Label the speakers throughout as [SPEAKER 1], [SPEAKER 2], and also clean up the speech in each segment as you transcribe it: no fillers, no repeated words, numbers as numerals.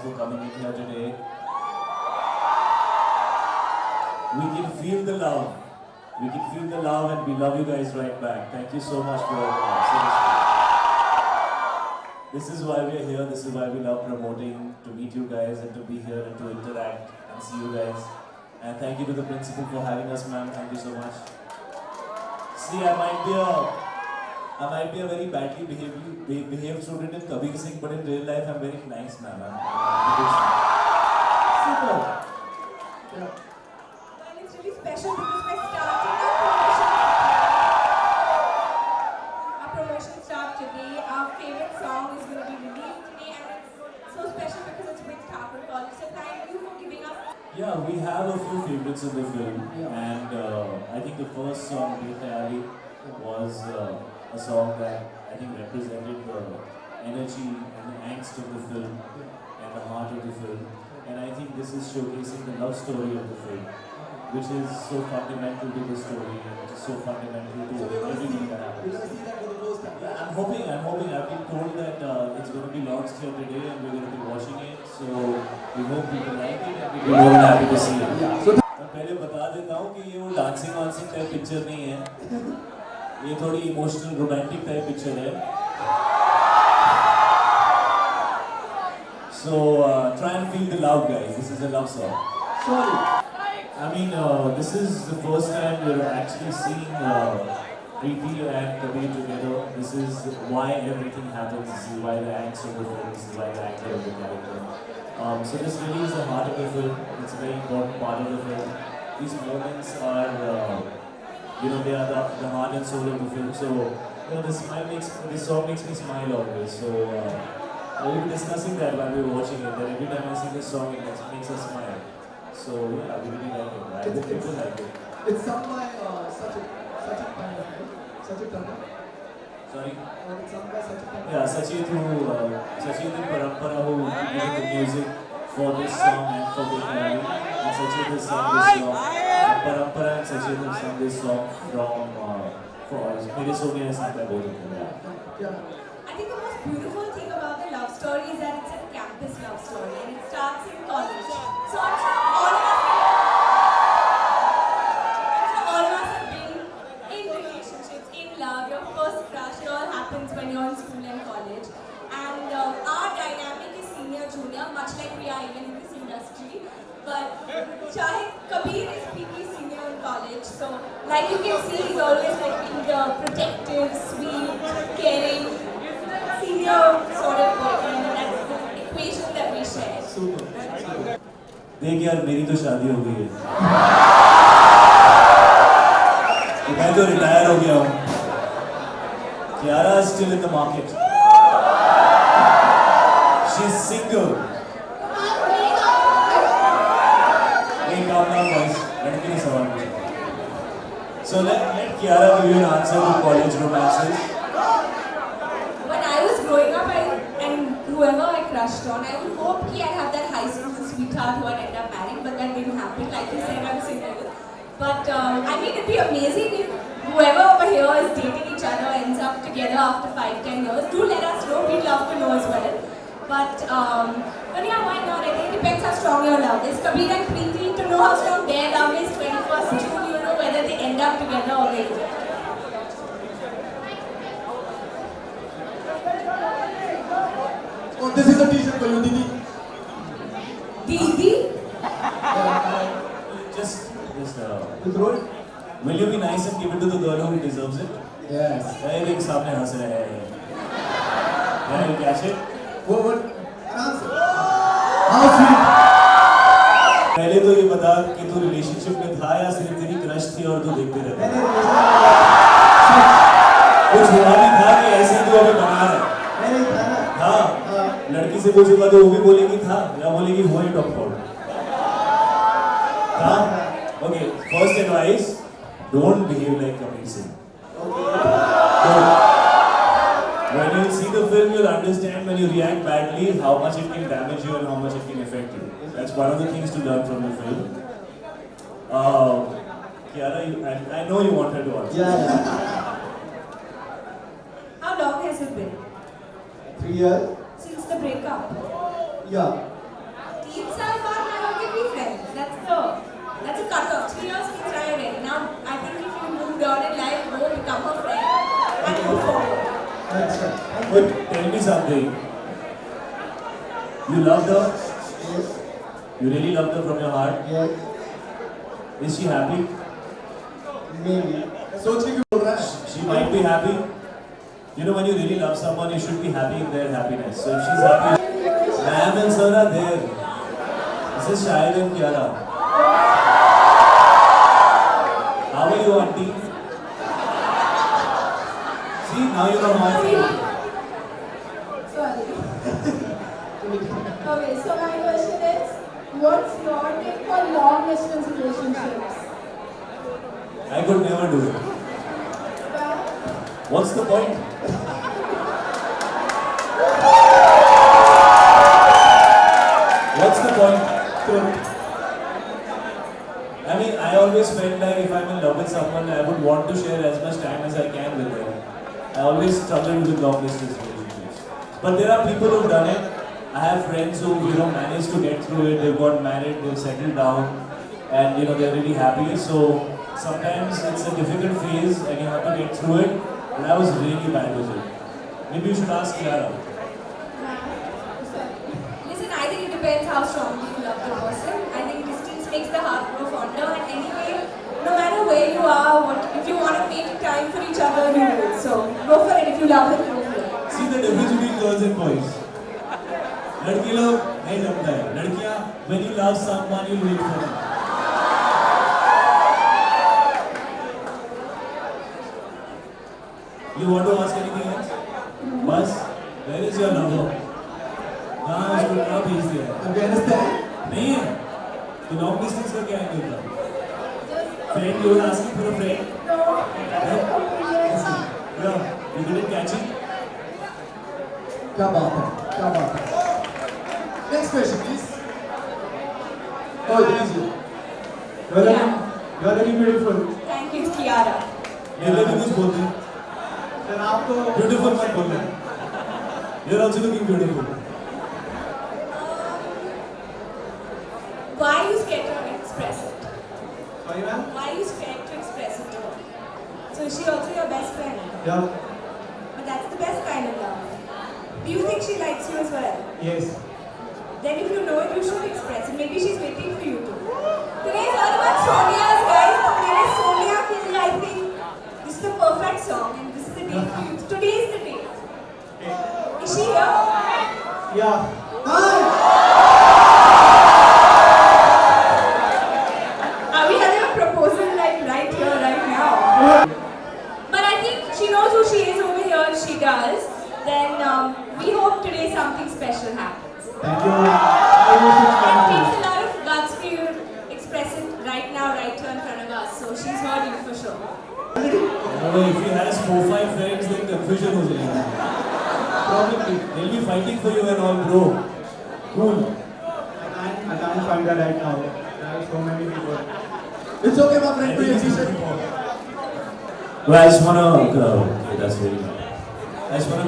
[SPEAKER 1] for coming in here today. We can feel the love. We can feel the love and we love you guys right back. Thank you so much for seriously. This is why we're here. This is why we love promoting, to meet you guys and to be here and to interact and see you guys. And thank you to the principal for having us, ma'am. Thank you so much. See, I might be a very badly behaved student in Kabir Singh, but in real life I'm very nice, ma'am.
[SPEAKER 2] Super. Yeah.
[SPEAKER 3] Well, it's really special because we're starting our promotion start today. Our favorite song is going to be released today, and it's so special because it's with Thakur College. So thank you for giving us.
[SPEAKER 1] Yeah, we have a few favorites in the film, and I think the first song, Bekhayali, was a song that I think represented the energy and the angst of the film and the heart of the film. And I think this is showcasing the love story of the film, which is so fundamental to the story and which is so fundamental to everything that happens. Yeah, I'm hoping. I've been told that it's going to be launched here today and we're going to be watching it. So we hope people like it and we're more than happy to see it. मैं पहले बता देता हूँ कि ये वो dancing वांसिंग type picture नहीं है. ये थोड़ी इमोशनल रोमांटिक टाइप पिक्चर है. So try and feel the love, guys. This is a love song.
[SPEAKER 2] Sorry.
[SPEAKER 1] I mean, this is the first time we're actually seeing Preeti and Kabir together. This is why everything happens. This is why the angst of the film. This is why the actor of the character. So this really is the heart of the film. It's a very important part of the film. These moments are, they are the heart and soul of the film. So, this song makes me smile always. So, we were discussing that while we were watching it. That every time I sing this song, it makes us smile. So, yeah, we really like it. I hope people like it.
[SPEAKER 2] It's sung by Sachit Tandon.
[SPEAKER 1] Sorry?
[SPEAKER 2] It's sung by Sachit Tandon.
[SPEAKER 1] Yeah, Sachit and Parampara who made the music for this song and for Bekhayali. And Sachit has sung this song. And Parampara and Sachit have sung this song for us. Mere Sonia has sung by both of them.
[SPEAKER 2] Yeah.
[SPEAKER 3] I think the most beautiful thing about the love story is that it's a campus love story and it starts in college. So I'm sure all of us have been in relationships, in love. Your first crush, it all happens when you're in school and college. And our dynamic is senior junior, much like we are even in this industry. But Kabir is PP senior in college, so like you can see, he's always like being the protective, sweet, caring senior sort of boyfriend, and that's the equation that we share.
[SPEAKER 2] Super.
[SPEAKER 1] देख यार मेरी तो शादी हो गई है. मैं तो रिटायर हो गया हूँ. Kiara is still in the market. She's single. Hey, calm down, boys. लड़की ने सवाल पूछा. So let Kiara give you an answer to college romances.
[SPEAKER 3] When I was growing up, and whoever I crushed on, I would hope I'd have that high school sweetheart who I'd end up marrying, but that didn't happen. Like you said, I'm single. But I mean, it'd be amazing if whoever over here is dating each other ends up together after 5-10 years. Do let us know. We'd love to know as well. But yeah, why not? I think it depends how strong your love is. Kabir and Preeti, to know how strong their love is, 21st June, you know whether they end up together or they don't.
[SPEAKER 2] Oh, this is a t-shirt for you, Didi.
[SPEAKER 3] Didi?
[SPEAKER 1] Just
[SPEAKER 2] You throw it?
[SPEAKER 1] will you be nice and give it to the girl who deserves it?
[SPEAKER 2] Yes.
[SPEAKER 1] Hey, देख सामने हंस रहा है. Can you catch it?
[SPEAKER 2] What? An answer. How sweet.
[SPEAKER 1] पहले तो ये बता कि तू रिलेशनशिप में था या सिर्फ तेरी क्रश थी और तू देखते रहता. कुछ हुआ भी था कि ऐसे ही तू अभी बना रहा है.
[SPEAKER 2] नहीं था ना.
[SPEAKER 1] हाँ. लड़की से पूछूंगा तो वो भी बोलेगी था या बोलेगी हुआ ही टॉप आउट. हाँ. Okay. First advice: don't behave like Kabir Singh. Don't. When you see the film, you'll understand when you react badly how much it can damage you and how much it can affect you. That's one of the things to learn from the film. Kiara, I know you want her to answer.
[SPEAKER 2] Yeah.
[SPEAKER 3] How long has it been?
[SPEAKER 2] 3 years.
[SPEAKER 3] Since the breakup?
[SPEAKER 2] Yeah.
[SPEAKER 1] But tell me something. You loved her?
[SPEAKER 2] Yes.
[SPEAKER 1] You really loved her from your heart?
[SPEAKER 2] Yes.
[SPEAKER 1] Is she happy?
[SPEAKER 2] Maybe. सोच के क्यों बोल रहा है?
[SPEAKER 1] She might be happy. You know, when you really love someone, you should be happy in their happiness. So if she's happy, ma'am and sir are there. This is Shahid and Kiara. How are you, auntie? See, now you know how I feel.
[SPEAKER 4] Sorry. Okay, so my question is, what's your take for long distance relationships?
[SPEAKER 1] I could never do it.
[SPEAKER 4] Well,
[SPEAKER 1] What's the point? What's the point? I mean, I always felt like if I'm in love with someone, I would want to share as much time as I can with them. I always struggled with long distance relationships. But there are people who've done it. I have friends who, managed to get through it. They've got married, they've settled down, and they're really happy. So sometimes it's a difficult phase and you have to get through it. But I was really bad with it. Maybe you should ask Kiara.
[SPEAKER 3] Listen, I think it depends how strongly you love the person. I think distance makes the heart grow fonder, and anyway, no matter where you are, if you want to make time for each other, you do it. So go for it. If you love him, go for it.
[SPEAKER 1] See the difference between girls and boys. लड़के लोग नहीं जमता है. लड़कियां, when you love someone, you wait for them. You want to ask anything else? Bus, where is your number? कहाँ उसको कहाँ भेज दिया?
[SPEAKER 2] अफगानिस्तान.
[SPEAKER 1] नहीं है. तो long distance का क्या है इनका? Friend, you were asking for a friend.
[SPEAKER 4] no, yes.
[SPEAKER 1] Yeah, you didn't catch it.
[SPEAKER 2] क्या बात है? क्या बात है? Next question, please. Oh, this is you. You are very beautiful.
[SPEAKER 3] Thank you, it's Kiara.
[SPEAKER 1] मेरे लिए भी कुछ बोलते हैं.
[SPEAKER 2] Then आप तो
[SPEAKER 1] Beautiful मत बोलना. You're also looking beautiful.
[SPEAKER 3] Why are you scared to express it?
[SPEAKER 2] Sorry, ma'am.
[SPEAKER 3] Why are you scared to express it to her? So is she also your best friend?
[SPEAKER 2] Yeah.
[SPEAKER 3] But that's the best kind of love. Do you think she likes you as well?
[SPEAKER 2] Yes.
[SPEAKER 3] Then if you know it, you should express it. Maybe she's waiting for you to. Today's all about Sonia's, guys. So mere Sonia ke liye, I think this is the perfect song and this is the day for you. Today is the day. Is she here?
[SPEAKER 2] Yeah. Hi.
[SPEAKER 3] Are we having a proposal like right here, right now? But I think she knows who she is over here. She does. Then we hope today something special happens.
[SPEAKER 2] Thank you.
[SPEAKER 3] It takes a lot of guts for you to express it right now, right here in front of us. So she's heard you for sure.
[SPEAKER 1] If he has 4-5 friends, then confusion हो जाएगा. Probably they'll be fighting for you and all, bro. Cool.
[SPEAKER 2] I can't find that right now. There are so many people. It's okay, my friend. To
[SPEAKER 1] Well, I just wanna. Okay, that's very nice. I just wanna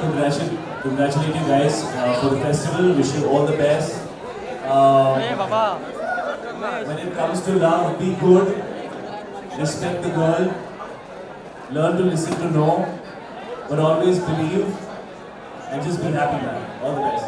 [SPEAKER 1] congratulate you guys for the festival. Wish you all the best. When it comes to love, be good. Respect the girl. Learn to listen to no, but always believe and just be happy, man. All the best.